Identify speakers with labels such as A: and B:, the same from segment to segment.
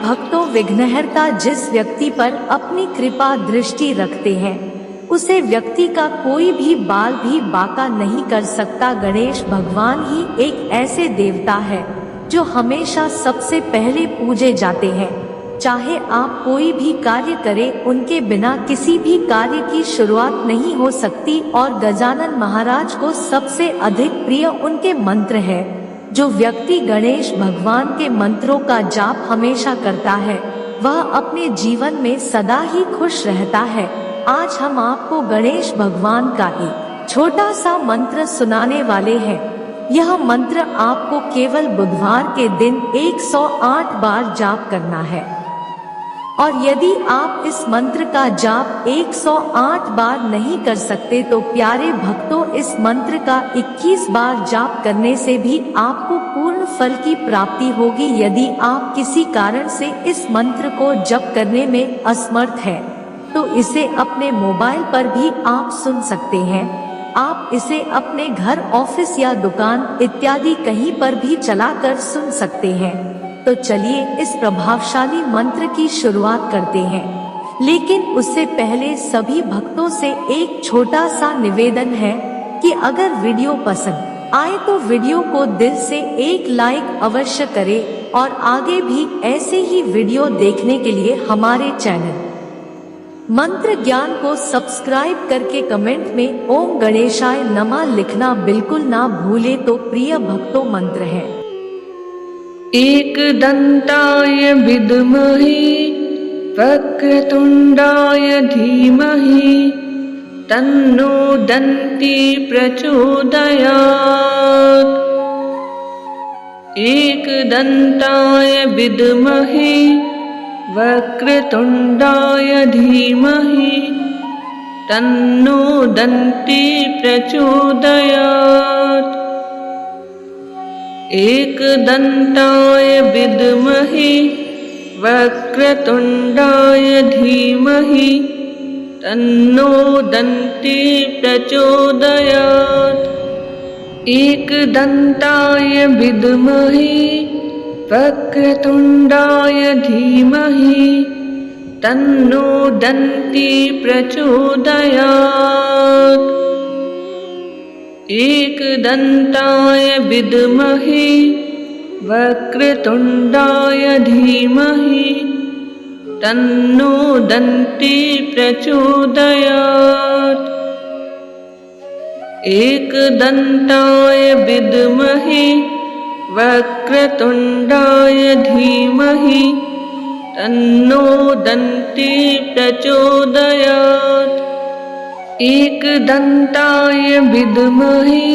A: भक्तों, विघ्नहर्ता जिस व्यक्ति पर अपनी कृपा दृष्टि रखते हैं उसे व्यक्ति का कोई भी बाल भी बांका नहीं कर सकता। गणेश भगवान ही एक ऐसे देवता है जो हमेशा सबसे पहले पूजे जाते हैं। चाहे आप कोई भी कार्य करें, उनके बिना किसी भी कार्य की शुरुआत नहीं हो सकती। और गजानन महाराज को सबसे अधिक प्रिय उनके मंत्र है। जो व्यक्ति गणेश भगवान के मंत्रों का जाप हमेशा करता है वह अपने जीवन में सदा ही खुश रहता है। आज हम आपको गणेश भगवान का एक छोटा सा मंत्र सुनाने वाले हैं। यह मंत्र आपको केवल बुधवार के दिन 108 बार जाप करना है। और यदि आप इस मंत्र का जाप 108 बार नहीं कर सकते तो प्यारे भक्तों, इस मंत्र का 21 बार जाप करने से भी आपको पूर्ण फल की प्राप्ति होगी। यदि आप किसी कारण से इस मंत्र को जप करने में असमर्थ हैं, तो इसे अपने मोबाइल पर भी आप सुन सकते हैं। आप इसे अपने घर, ऑफिस या दुकान इत्यादि कहीं पर भी चलाकर सुन सकते हैं। तो चलिए इस प्रभावशाली मंत्र की शुरुआत करते हैं। लेकिन उससे पहले सभी भक्तों से एक छोटा सा निवेदन है कि अगर वीडियो पसंद आए तो वीडियो को दिल से एक लाइक अवश्य करें और आगे भी ऐसे ही वीडियो देखने के लिए हमारे चैनल मंत्र ज्ञान को सब्सक्राइब करके कमेंट में ओम गणेशाय नमः लिखना बिल्कुल ना भूले। तो प्रिय भक्तों, मंत्र है।
B: एकदन्ताय विद्महे वक्रतुण्डाय धीमहि तन्नो दन्ती प्रचोदयात्। एकदन्ताय विद्महे वक्रतुण्डाय धीमहि तन्नो दन्ती प्रचोदयात्। एकदन्ताय विद्महे वक्रतुण्डाय धीमहि तन्नो दन्ती प्रचोदयात्। एकदन्ताय विद्महे वक्रतुण्डाय धीमहि तन्नो दन्ती प्रचोदयात्। एकदन्ताय विद्महे वक्रतुण्डाय धीमहि तन्नो दन्ती प्रचोदयात्। एकदन्ताय विद्महे वक्रतुण्डाय धीमहि तन्नो दन्ती प्रचोदयात्। एकदन्ताय विद्महे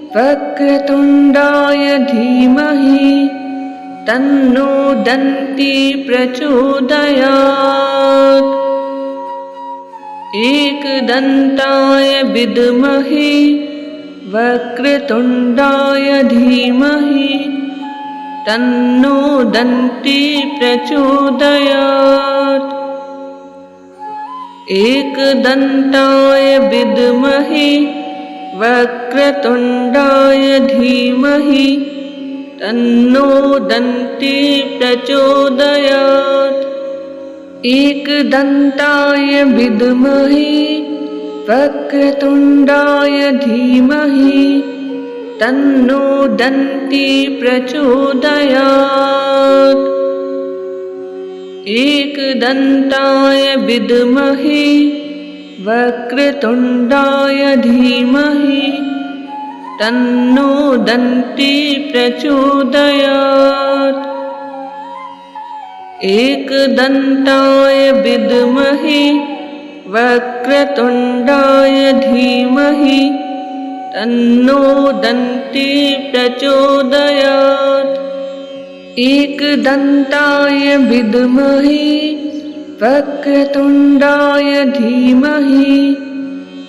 B: वक्रतुण्डाय धीमहि तन्नो दन्ती प्रचोदयात्। एकदन्ताय विद्महे वक्रतुण्डाय धीमहि तन्नो दन्ती प्रचोदयात्। एकदन्ताय विद्महे वक्रतुण्डाय धीमहि तन्नो दन्ती प्रचोदयात्। एकदन्ताय विद्महे वक्रतुण्डाय धीमहि तन्नो दन्ती प्रचोदयात्। एकदन्ताय विद्महे वक्रतुण्डाय धीमहि तन्नो दन्ती प्रचोदयात्। एकदन्ताय विद्महे वक्रतुण्डाय धीमहि तन्नो दन्ती प्रचोदयात्। एकदन्ताय विद्महे वक्रतुण्डाय धीमहि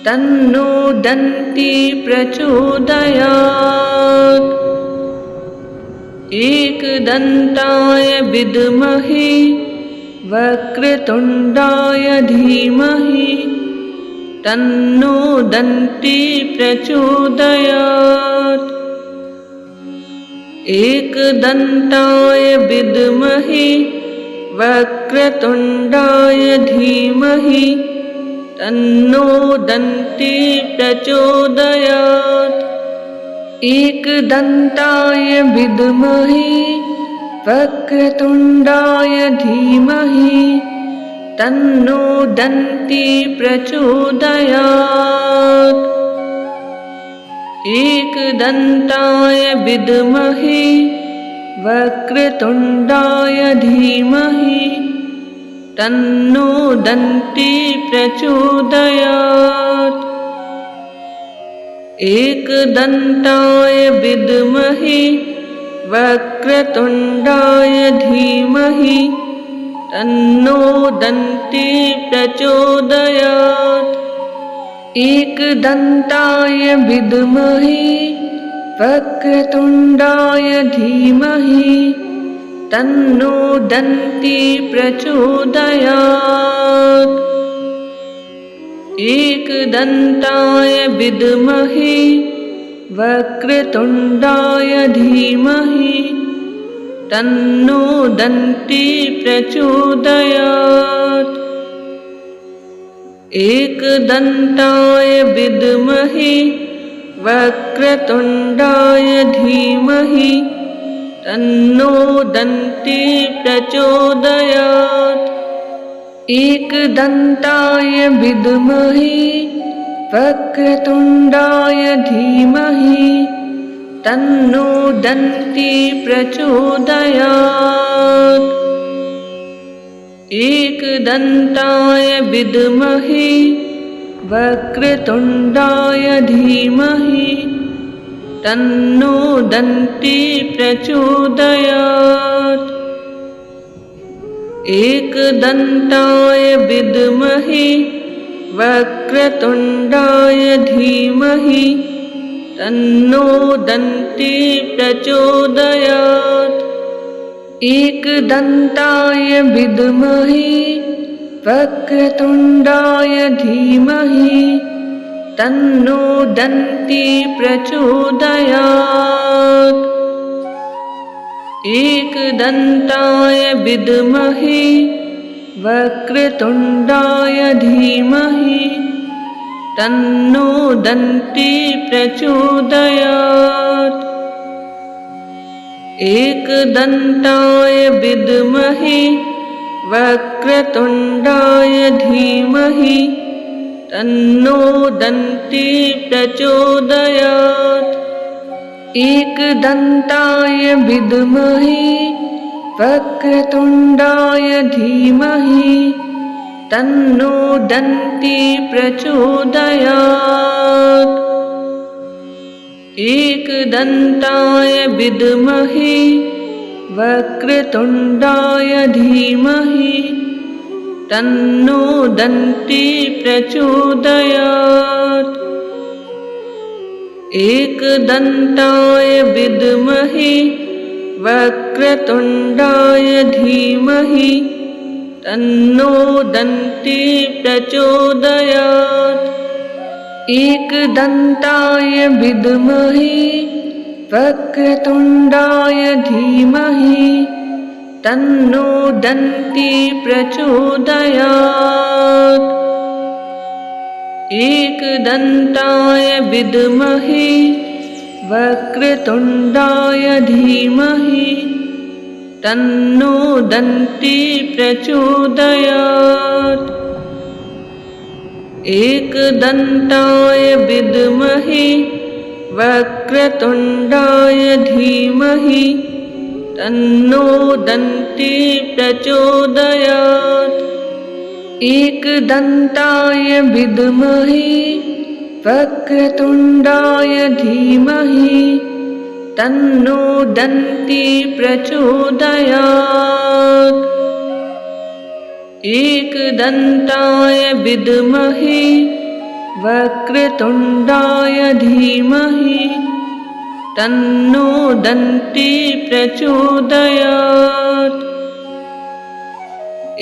B: तन्नो दन्ती प्रचोदयात्। एकदन्ताय विद्महे वक्रतुण्डाय धीमहि तन्नो दन्ती प्रचोदयात्। एकदन्ताय विद्महे वक्रतुण्डाय धीमहि तन्नो दन्ती प्रचोदयात्। एकदन्ताय विद्महे वक्रतुण्डाय धीमहि तन्नो दन्ती प्रचोदयात्। एकदन्ताय विद्महे वक्रतुण्डाय धीमहि तन्नो दन्ती प्रचोदयात्। एकदन्ताय विद्महे वक्रतुण्डाय धीमहि तन्नो दन्ती प्रचोदयात्। एकदन्ताय विद्महे वक्रतुण्डाय धीमहि तन्नो दन्ती प्रचोदयात्। एकदन्ताय विद्महे वक्रतुण्डाय धीमहि तन्नो दन्ती प्रचोदयात्। एकदन्ताय विद्महे वक्रतुण्डाय धीमहि तन्नो दन्ती प्रचोदयात्। एकदन्ताय विद्महे वक्रतुण्डाय धीमहि तन्नो दन्ती प्रचोदयात्। एकदन्ताय विद्महे वक्रतुण्डाय धीमहि तन्नो दन्ती प्रचोदयात्। एकदन्ताय विद्महे वक्रतुण्डाय धीमहि तन्नो दन्ती प्रचोदयात्। एकदन्ताय विद्महे वक्रतुण्डाय धीमहि तन्नो दन्ती प्रचोदयात्। एकदन्ताय विद्महे वक्रतुण्डाय धीमहि तन्नो दन्ती प्रचोदयात्। एकदन्ताय विद्महे वक्रतुण्डाय धीमहि तन्नो दन्ती प्रचोदयात्। एकदन्ताय विद्महे वक्रतुण्डाय धीमहि तन्नो दन्ती प्रचोदयात्। एकदन्ताय विद्महे वक्रतुण्डाय धीमहि तन्नो दन्ती प्रचोदयात्। एकदन्ताय विद्महे वक्रतुण्डाय धीमहि तन्नो दन्ती प्रचोदयात्। एकदन्ताय विद्महे वक्रतुण्डाय धीमहि तन्नो दन्ती प्रचोदयात्। एकदन्ताय विद्महे वक्रतुण्डाय धीमहि तन्नो दन्ती प्रचोदयात्। एकदन्ताय विद्महे वक्रतुण्डाय धीमहि तन्नो दन्ती प्रचोदयात्। एकदन्ताय विद्महे वक्रतुण्डाय धीमहि तन्नो दन्ती प्रचोदयात्। एकदन्ताय विद्महे वक्रतुण्डाय धीमहि तन्नो दन्ती प्रचोदयात्।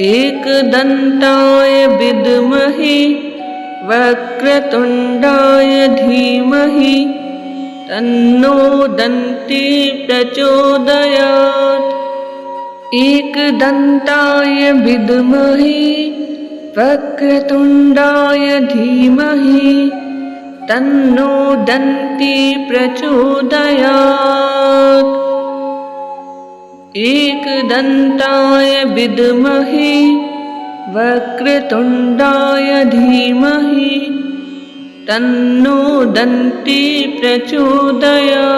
B: एकदन्ताय विद्महे वक्रतुण्डाय धीमहि तन्नो दन्ती प्रचोदयात्। एकदन्ताय विद्महे वक्रतुण्डाय धीमहि तन्नो दन्ती प्रचोदयात्। एकदन्ताय विद्महे वक्रतुण्डाय धीमहि तन्नो दन्ती प्रचोदयात्।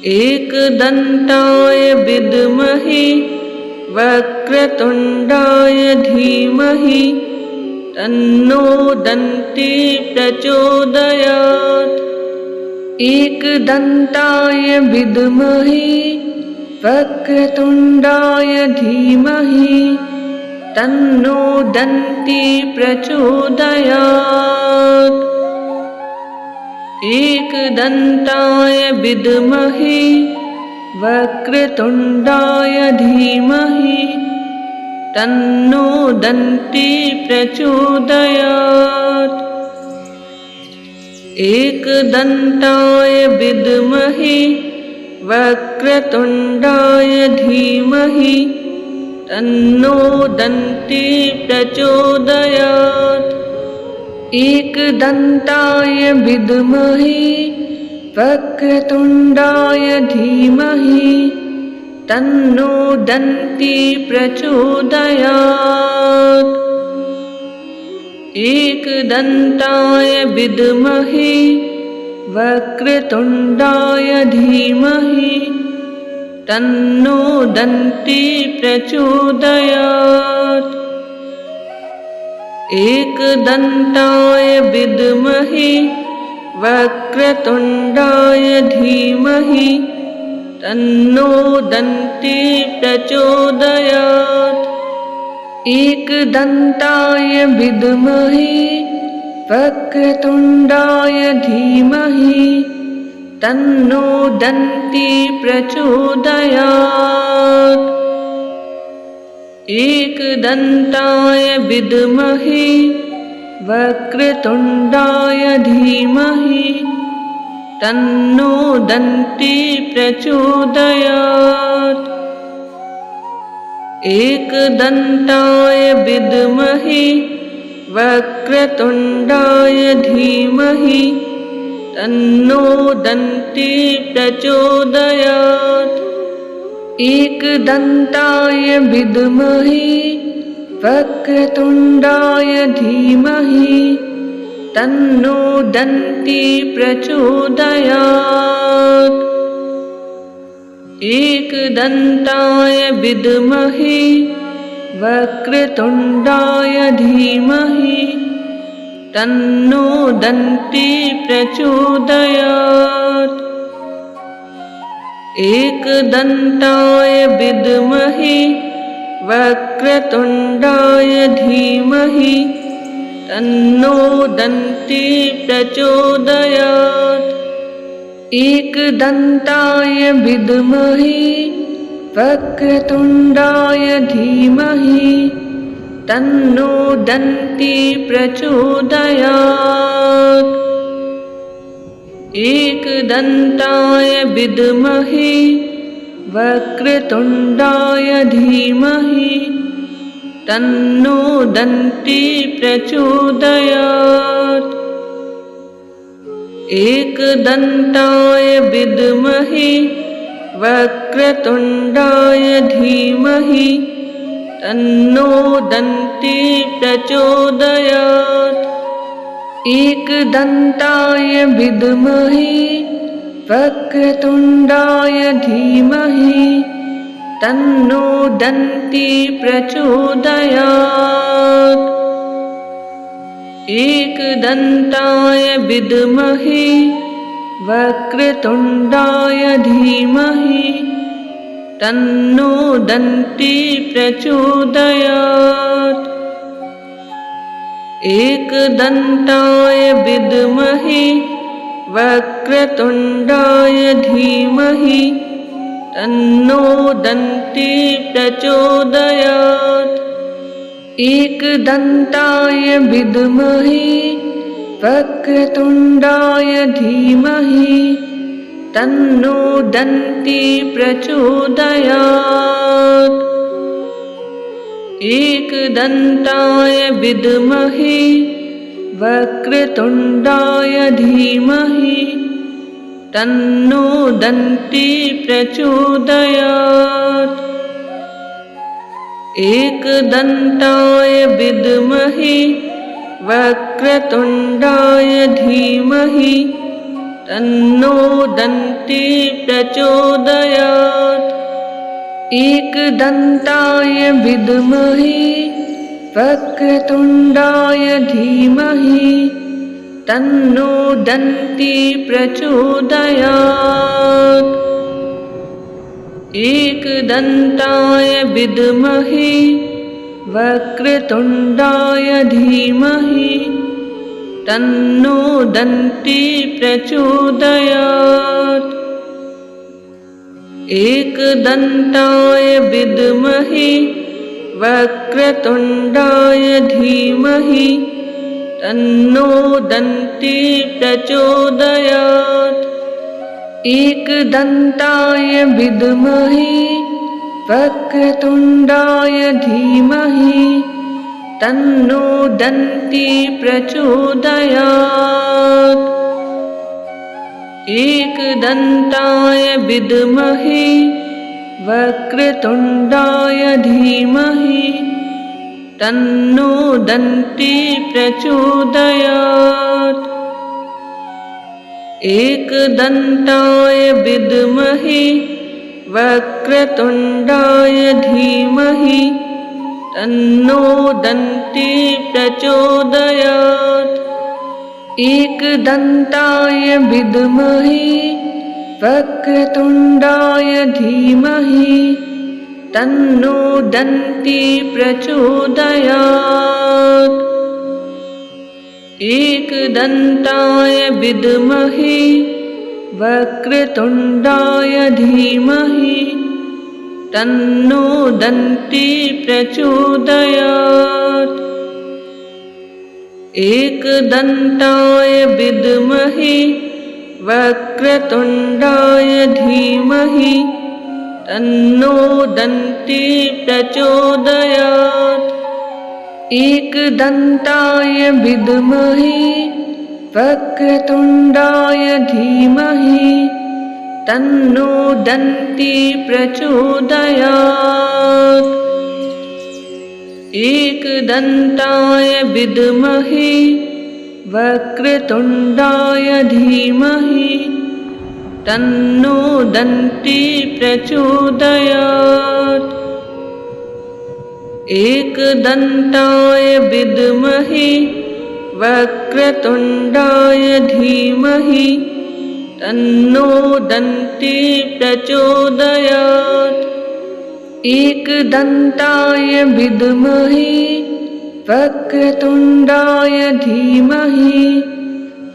B: एकदन्ताय विद्महे वक्रतुण्डाय धीमहि तन्नो दन्ती प्रचोदयात्। एकदन्ताय विद्महे वक्रतुण्डाय धीमहि तन्नो दन्ती प्रचोदयात्। एकदन्ताय विद्महे वक्रतुण्डाय धीमहि तन्नो दन्ती प्रचोदयात्। एकदन्ताय विद्महे वक्रतुण्डाय धीमहि तन्नो दन्ती प्रचोदयात्। एकदन्ताय विद्महे वक्रतुण्डाय धीमहि तन्नो दन्ती प्रचोदयात्। एकदन्ताय विद्महे वक्रतुण्डाय धीमहि तन्नो दन्ती प्रचोदयात्। एकदन्ताय विद्महे वक्रतुण्डाय धीमहि तन्नो दन्ती प्रचोदयात्। एकदन्ताय विद्महे वक्रतुण्डाय धीमहि तन्नो दन्ती प्रचोदयात्। एकदन्ताय विद्महे वक्रतुण्डाय धीमहि तन्नो दन्ती प्रचोदयात्। एकदन्ताय विद्महे वक्रतुण्डाय धीमहि तन्नो दन्ती प्रचोदयात्। एकदन्ताय विद्महे वक्रतुण्डाय धीमहि तन्नो दन्ती प्रचोदयात्। एकदन्ताय विद्महे वक्रतुण्डाय धीमहि तन्नो दन्ती प्रचोदयात्। एकदन्ताय विद्महे वक्रतुण्डाय धीमहि तन्नो दन्ती प्रचोदयात्। एकदन्ताय विद्महे वक्रतुण्डाय धीमहि तन्नो दन्ती प्रचोदयात्। एकदन्ताय विद्महे वक्रतुण्डाय धीमहि तन्नो दन्ती प्रचोदयात्। एकदन्ताय विद्महे वक्रतुण्डाय धीमहि तन्नो दन्ती प्रचोदयात्। एकदन्ताय विद्महे वक्रतुण्डाय धीमहि तन्नो दन्ती प्रचोदयात्। एकदन्ताय विद्महे वक्रतुण्डाय धीमहि तन्नो दन्ती प्रचोदयात्। एकदन्ताय विद्महे वक्रतुण्डाय धीमहि तन्नो दन्ती प्रचोदयात्। एकदन्ताय विद्महे वक्रतुण्डाय धीमहि तन्नो दन्ती प्रचोदयात्। एकदन्ताय विद्महे वक्रतुण्डाय धीमहि तन्नो दन्ती प्रचोदयात्। एकदन्ताय विद्महे वक्रतुण्डाय धीमहि तन्नो दन्ती प्रचोदयात्। एकदन्ताय विद्महे वक्रतुण्डाय धीमहि तन्नो दन्ती प्रचोदयात्। एकदन्ताय विद्महे वक्रतुण्डाय धीमहि तन्नो दन्ती प्रचोदयात्। एकदन्ताय विद्महे वक्रतुण्डाय धीमहि तन्नो दन्ती प्रचोदयात्। एकदन्ताय विद्महे वक्रतुण्डाय धीमहि तन्नो दन्ती प्रचोदयात्। एकदन्ताय विद्महे वक्रतुण्डाय धीमहि तन्नो दन्ती प्रचोदयात्। एकदन्ताय विद्महे वक्रतुण्डाय धीमहि तन्नो दन्ती प्रचोदयात्। एकदन्ताय विद्महे वक्रतुण्डाय धीमहि तन्नो दन्ती प्रचोदयात्। एकदन्ताय विद्महे वक्रतुण्डाय धीमहि तन्नो दन्ती प्रचोदयात्। एकदन्ताय विद्महे वक्रतुण्डाय धीमहि तन्नो दन्ती प्रचोदयात्। एकदन्ताय विद्महे वक्रतुण्डाय धीमहि तन्नो दन्ती प्रचोदयात्। एकदन्ताय विद्महे वक्रतुण्डाय धीमहि तन्नो दन्ती प्रचोदयात्। एकदन्ताय विद्महे वक्रतुण्डाय धीमहि तन्नो दन्ती प्रचोदयात्। एकदन्ताय विद्महे वक्रतुण्डाय धीमहि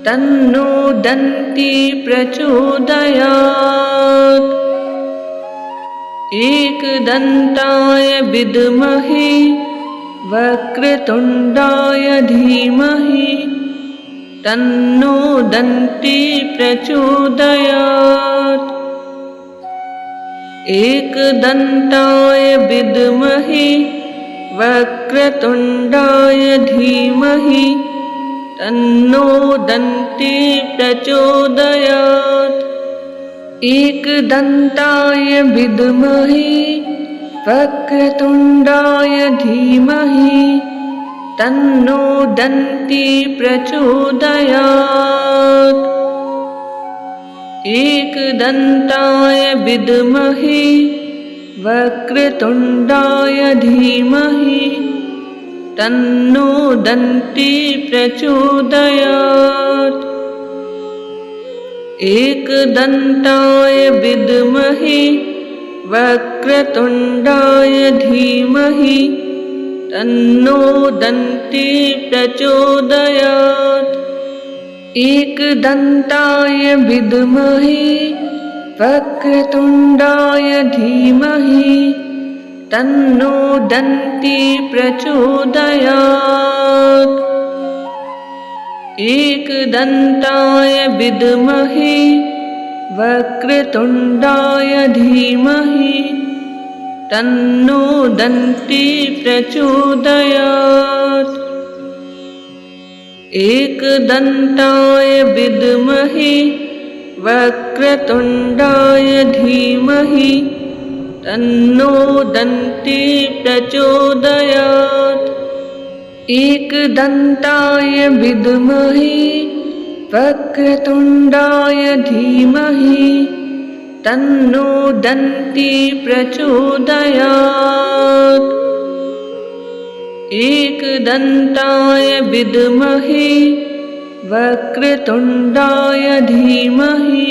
B: तन्नो दन्ती प्रचोदयात्। एकदन्ताय विद्महे वक्रतुण्डाय धीमहि तन्नो दन्ती प्रचोदयात्। एकदन्ताय विद्महे वक्रतुण्डाय धीमहि तन्नो दन्ती प्रचोदयात्। एकदन्ताय विद्महे वक्रतुण्डाय धीमहि तन्नो दन्ती प्रचोदयात्। एकदन्ताय विद्महे वक्रतुण्डाय धीमहि तन्नो दन्ती प्रचोदयात्। एकदन्ताय विद्महे वक्रतुण्डाय धीमहि तन्नो दन्ती प्रचोदयात्। एकदन्ताय विद्महे वक्रतुण्डाय धीमहि तन्नो दन्ती प्रचोदयात्। एकदन्ताय विद्महे वक्रतुण्डाय धीमहि तन्नो दन्ती प्रचोदयात्। एकदन्ताय विद्महे वक्रतुण्डाय धीमहि तन्नो दन्ती प्रचोदयात्। एकदन्ताय विद्महे वक्रतुण्डाय धीमहि तन्नो दन्ती प्रचोदयात्। एकदन्ताय विद्महे वक्रतुण्डाय धीमहि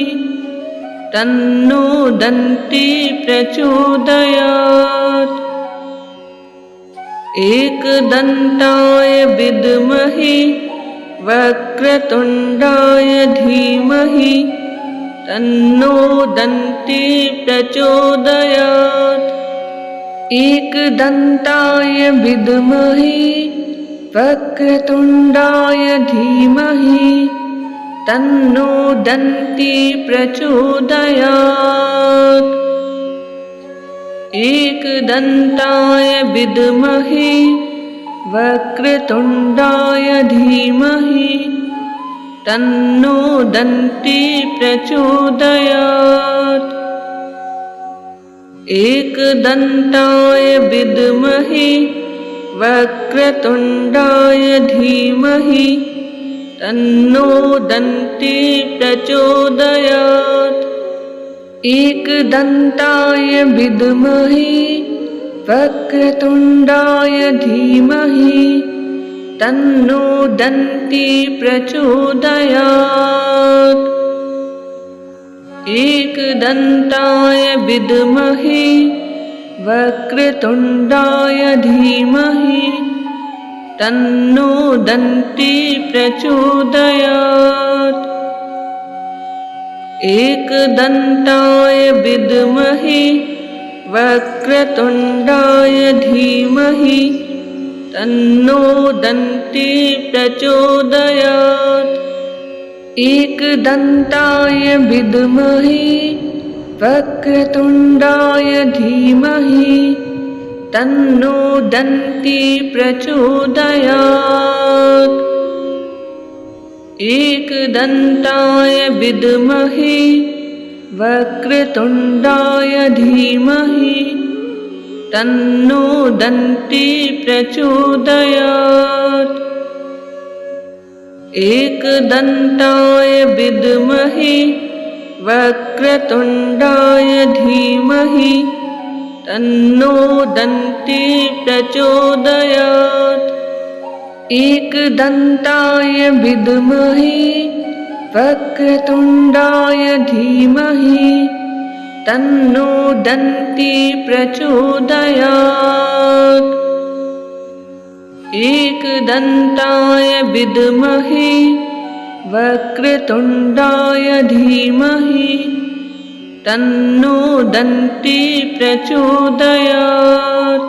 B: तन्नो दन्ती प्रचोदयात्। एकदन्ताय विद्महे वक्रतुण्डाय धीमहि तन्नो दन्ती प्रचोदयात्। एकदन्ताय विद्महे वक्रतुण्डाय धीमहि तन्नो दन्ती प्रचोदयात्। एकदन्ताय विद्महे वक्रतुण्डाय धीमहि तन्नो दन्ती प्रचोदयात्। एकदन्ताय विद्महे वक्रतुण्डाय धीमहि तन्नो दन्ती प्रचोदयात्। एकदन्ताय विद्महे वक्रतुण्डाय धीमहि तन्नो दन्ती प्रचोदयात्। एकदन्ताय विद्महे वक्रतुण्डाय धीमहि तन्नो दन्ती प्रचोदयात्। एकदन्ताय विद्महे वक्रतुण्डाय धीमहि तन्नो दन्ती प्रचोदयात्। एकदन्ताय विद्महे वक्रतुण्डाय धीमहि तन्नो दन्ती प्रचोदयात्। एकदन्ताय विद्महे वक्रतुण्डाय धीमहि तन्नो दन्ती प्रचोदयात्। एकदन्ताय विद्महे वक्रतुण्डाय धीमहि तन्नो दन्ती प्रचोदयात्। एकदन्ताय विद्महे वक्रतुण्डाय धीमहि तन्नो दन्ती प्रचोदयात्। एकदन्ताय विद्महे वक्रतुण्डाय धीमहि तन्नो दन्ती प्रचोदयात्।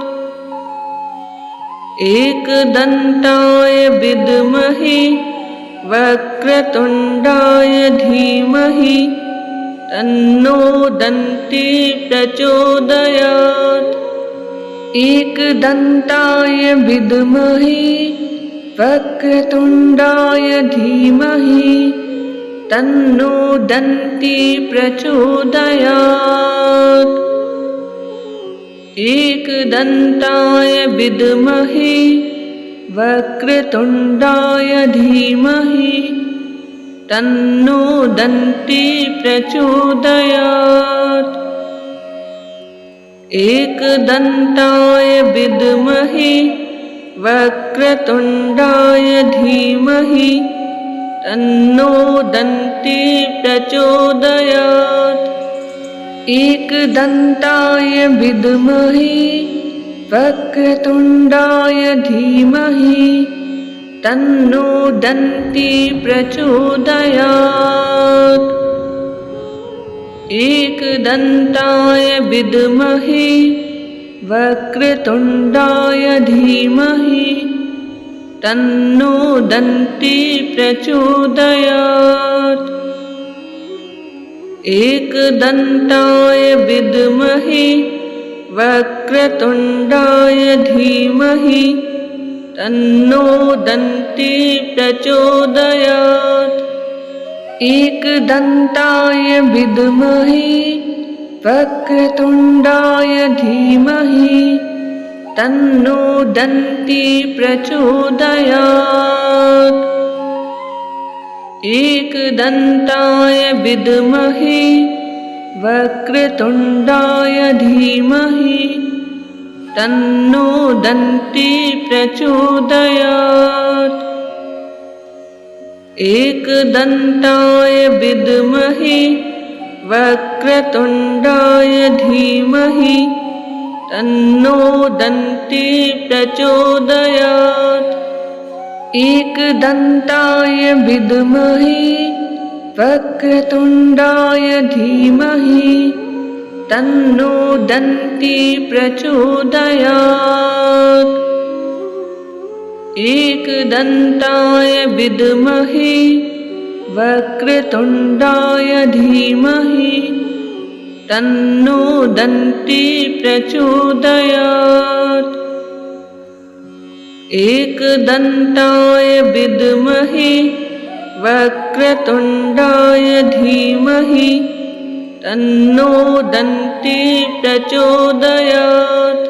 B: एकदन्ताय विद्महे वक्रतुण्डाय धीमहि तन्नो दन्ती प्रचोदयात्। एकदन्ताय विद्महे वक्रतुण्डाय धीमहि तन्नो दन्ती प्रचोदयात्। एकदन्ताय विद्महे वक्रतुण्डाय धीमहि तन्नो दन्ती प्रचोदयात्। एकदन्ताय विद्महे वक्रतुण्डाय धीमहि तन्नो दन्ती प्रचोदयात्। एकदन्ताय विद्महे वक्रतुण्डाय धीमहि तन्नो दन्ती प्रचोदयात्। एकदन्ताय विद्महे वक्रतुण्डाय धीमहि तन्नो दन्ती प्रचोदयात्। एकदन्ताय विद्महे वक्रतुण्डाय धीमहि तन्नो दन्ती प्रचोदयात्। एकदन्ताय विद्महे वक्रतुण्डाय धीमहि तन्नो दन्ती प्रचोदयात्। एकदन्ताय विद्महे वक्रतुण्डाय धीमहि तन्नो दन्ती प्रचोदयात्। एकदन्ताय विद्महे वक्रतुण्डाय धीमहि तन्नो दन्ती प्रचोदयात्। एकदन्ताय विद्महे वक्रतुण्डाय धीमहि तन्नो दन्ती प्रचोदयात्। एकदन्ताय विद्महे वक्रतुण्डाय धीमहि तन्नो दन्ती प्रचोदयात्। एकदन्ताय विद्महे वक्रतुण्डाय धीमहि तन्नो दन्ती प्रचोदयात्।